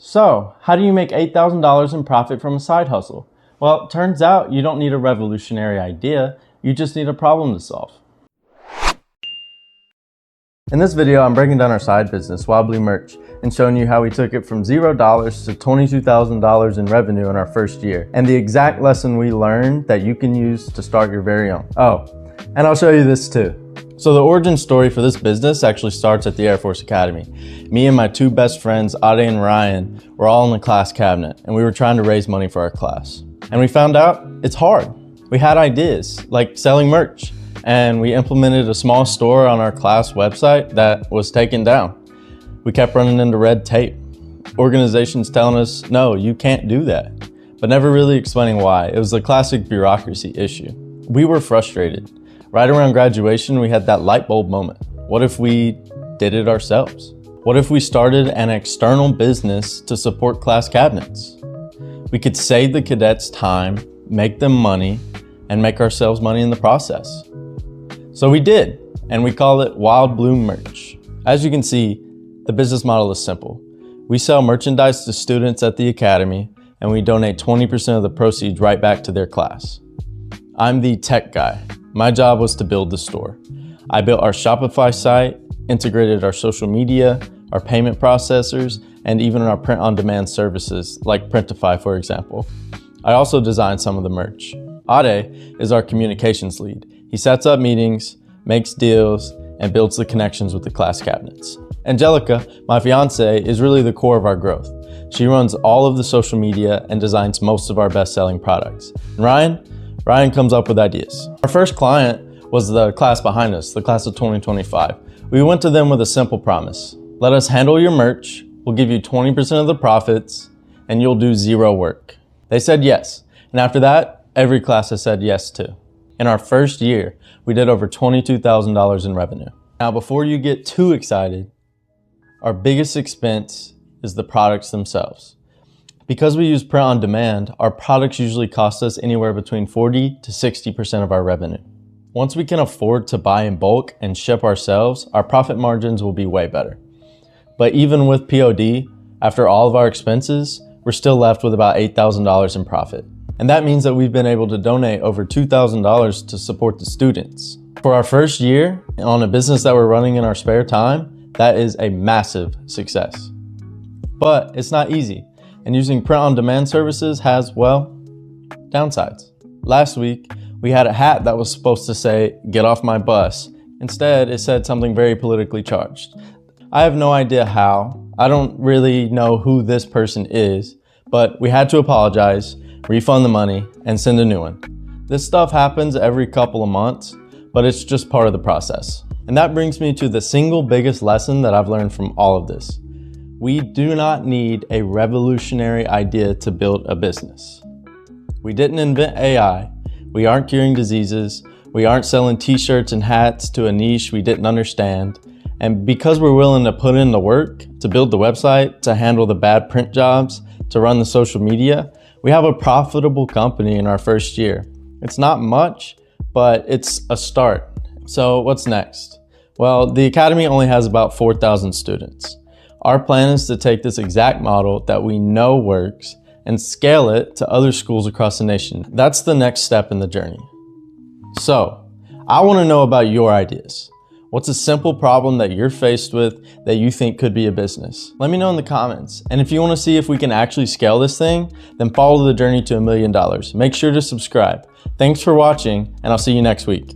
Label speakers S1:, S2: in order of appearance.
S1: So, how do you make $8,000 in profit from a side hustle? Well, it turns out you don't need a revolutionary idea, you just need a problem to solve. In this video, I'm breaking down our side business, Wobbly Merch, and showing you how we took it from $0 to $22,000 in revenue in our first year, and the exact lesson we learned that you can use to start your very own. Oh, and I'll show you this too. So the origin story for this business actually starts at the Air Force Academy. Me and my two best friends, Ade and Ryan, were all in the class cabinet, and we were trying to raise money for our class. And we found out it's hard. We had ideas, like selling merch, and we implemented a small store on our class website that was taken down. We kept running into red tape. Organizations telling us, no, you can't do that, but never really explaining why. It was a classic bureaucracy issue. We were frustrated. Right around graduation, we had that light bulb moment. What if we did it ourselves? What if we started an external business to support class cabinets? We could save the cadets time, make them money, and make ourselves money in the process. So we did, and we call it Wild Bloom Merch. As you can see, the business model is simple. We sell merchandise to students at the academy, and we donate 20% of the proceeds right back to their class. I'm the tech guy. My job was to build the store. I built our Shopify site, integrated our social media, our payment processors, and even our print-on-demand services, like Printify, for example. I also designed some of the merch. Ade is our communications lead. He sets up meetings, makes deals, and builds the connections with the class cabinets. Angelica, my fiance, is really the core of our growth. She runs all of the social media and designs most of our best-selling products. And Ryan comes up with ideas. Our first client was the class behind us, the class of 2025. We went to them with a simple promise. Let us handle your merch, we'll give you 20% of the profits, and you'll do zero work. They said yes, and after that, every class has said yes too. In our first year, we did over $22,000 in revenue. Now, before you get too excited, our biggest expense is the products themselves. Because we use print on demand, our products usually cost us anywhere between 40 to 60% of our revenue. Once we can afford to buy in bulk and ship ourselves, our profit margins will be way better. But even with POD, after all of our expenses, we're still left with about $8,000 in profit. And that means that we've been able to donate over $2,000 to support the students. For our first year on a business that we're running in our spare time, that is a massive success. But it's not easy. And using print-on-demand services has, well, downsides. Last week, we had a hat that was supposed to say, "Get off my bus." Instead, it said something very politically charged. I have no idea how. I don't really know who this person is, but we had to apologize, refund the money, and send a new one. This stuff happens every couple of months, but it's just part of the process. And that brings me to the single biggest lesson that I've learned from all of this. We do not need a revolutionary idea to build a business. We didn't invent AI. We aren't curing diseases. We aren't selling t-shirts and hats to a niche we didn't understand. And because we're willing to put in the work to build the website, to handle the bad print jobs, to run the social media, we have a profitable company in our first year. It's not much, but it's a start. So what's next? Well, the Academy only has about 4,000 students. Our plan is to take this exact model that we know works and scale it to other schools across the nation. That's the next step in the journey. So, I want to know about your ideas. What's a simple problem that you're faced with that you think could be a business? Let me know in the comments. And if you want to see if we can actually scale this thing, then follow the journey to $1 million. Make sure to subscribe. Thanks for watching, and I'll see you next week.